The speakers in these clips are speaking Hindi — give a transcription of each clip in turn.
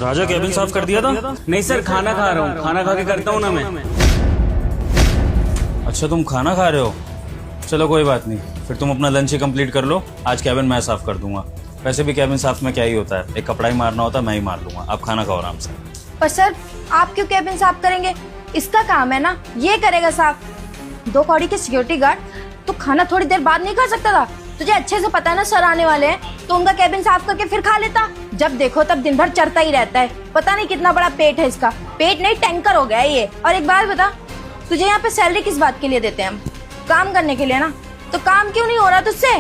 राजा केबिन साफ कर दिया था? नहीं सर, खाना खा रहा हूँ, खाना खा के करता हूँ ना मैं। अच्छा तुम खाना खा रहे हो, चलो कोई बात नहीं, फिर तुम अपना लंच ही कंप्लीट कर लो। आज केबिन मैं साफ कर दूंगा। वैसे भी केबिन साफ में क्या ही होता है, एक कपड़ा ही मारना होता है, मैं ही मार लूंगा। आप खाना खाओ आराम से। पर सर आप क्यों केबिन साफ करेंगे? इसका काम है ना, ये करेगा साफ। 2 कौड़ी के सिक्योरिटी गार्ड, तू खाना थोड़ी देर बाद नहीं खा सकता था? तुझे अच्छे से पता है ना सर आने वाले हैं, तो उनका केबिन साफ करके फिर खा लेता। जब देखो तब दिन भर चरता ही रहता है, पता नहीं कितना बड़ा पेट है इसका। पेट नहीं टैंकर हो गया है ये। और एक बात बता, तुझे यहाँ पे सैलरी किस बात के लिए देते हैं हम? काम करने के लिए ना, तो काम क्यों नहीं हो रहा तुझसे?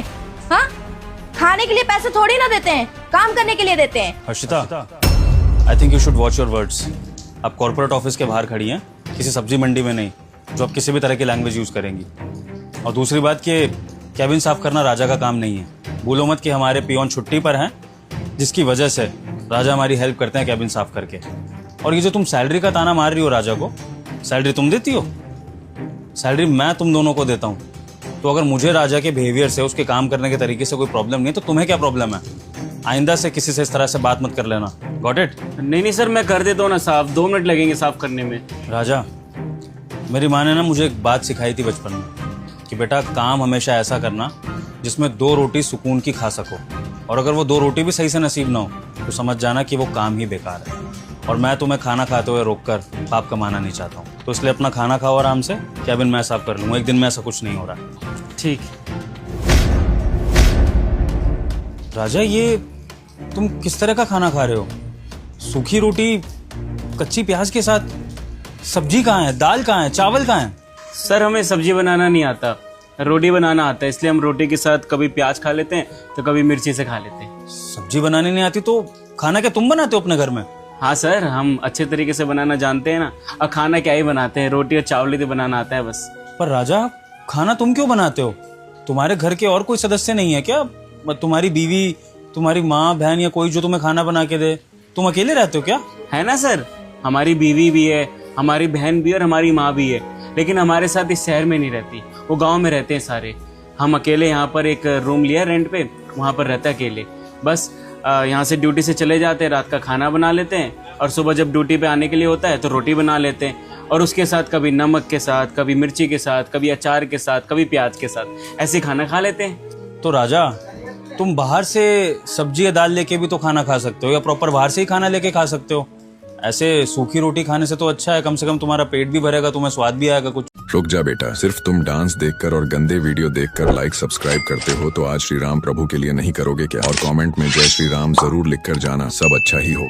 हाँ, खाने के लिए पैसे थोड़ी ना देते हैं, काम करने के लिए देते हैं। Harshita, I think you should watch your words. आप कॉर्पोरेट ऑफिस के बाहर खड़ी हैं, किसी सब्जी मंडी में नहीं, जो आप किसी भी तरह की लैंग्वेज यूज करेंगी। और दूसरी बात कि केबिन साफ करना राजा का काम नहीं है। भूलो मत कि हमारे पियोन छुट्टी पर हैं, जिसकी वजह से राजा हमारी हेल्प करते हैं केबिन साफ करके। और ये जो तुम सैलरी का ताना मार रही हो राजा को, सैलरी तुम देती हो? सैलरी मैं तुम दोनों को देता हूँ। तो अगर मुझे राजा के बिहेवियर से, उसके काम करने के तरीके से कोई प्रॉब्लम नहीं है, तो तुम्हें क्या प्रॉब्लम है? आइंदा से किसी से इस तरह से बात मत कर लेना। Got it? नहीं सर, मैं कर देता हूँ ना साफ, 2 मिनट लगेंगे साफ करने में। राजा, मेरी माँ ने ना मुझे एक बात सिखाई थी बचपन में कि बेटा काम हमेशा ऐसा करना जिसमें 2 रोटी सुकून की खा सको, और अगर वो 2 रोटी भी सही से नसीब ना हो तो समझ जाना कि वो काम ही बेकार है। और मैं तुम्हें खाना खाते हुए रोककर पाप कमाना नहीं चाहता हूँ, तो इसलिए अपना खाना खाओ आराम से, केबिन मैं साफ कर लूँगा। एक दिन में ऐसा कुछ नहीं हो रहा। ठीक। राजा, ये तुम किस तरह का खाना खा रहे हो? सूखी रोटी कच्ची प्याज के साथ? सब्जी कहाँ है, दाल कहाँ है, चावल कहाँ है? सर हमें सब्जी बनाना नहीं आता, रोटी बनाना आता है, इसलिए हम रोटी के साथ कभी प्याज खा लेते हैं तो कभी मिर्ची से खा लेते हैं। सब्जी बनाने नहीं आती तो खाना क्या तुम बनाते हो अपने घर में? हाँ सर, हम अच्छे तरीके से बनाना जानते हैं ना। और खाना क्या ही बनाते हैं, रोटी और चावल ही तो बनाना आता है बस। पर राजा, खाना तुम क्यों बनाते हो? तुम्हारे घर के और कोई सदस्य नहीं है क्या? तुम्हारी बीवी, तुम्हारी माँ बहन या कोई जो तुम्हें खाना बना के दे? तुम अकेले रहते हो क्या? है ना सर, हमारी बीवी भी है, हमारी बहन भी है और हमारी माँ भी है, लेकिन हमारे साथ इस शहर में नहीं रहती, वो गांव में रहते हैं सारे। हम अकेले यहाँ पर एक रूम लिया रेंट पे, वहाँ पर रहते हैं अकेले। बस यहाँ से ड्यूटी से चले जाते हैं, रात का खाना बना लेते हैं, और सुबह जब ड्यूटी पे आने के लिए होता है तो रोटी बना लेते हैं, और उसके साथ कभी नमक के साथ, कभी मिर्ची के साथ, कभी अचार के साथ, कभी प्याज के साथ, ऐसे खाना खा लेते हैं। तो राजा, तुम बाहर से सब्जी या दाल लेके भी तो खाना खा सकते हो, या प्रॉपर बाहर से ही खाना लेके खा सकते हो। ऐसे सूखी रोटी खाने से तो अच्छा है, कम से कम तुम्हारा पेट भी भरेगा, तुम्हें स्वाद भी आएगा कुछ। रुक जा बेटा, सिर्फ तुम डांस देखकर और गंदे वीडियो देखकर लाइक सब्सक्राइब करते हो तो आज श्री राम प्रभु के लिए नहीं करोगे क्या? और कमेंट में जय श्री राम जरूर लिखकर जाना, सब अच्छा ही हो।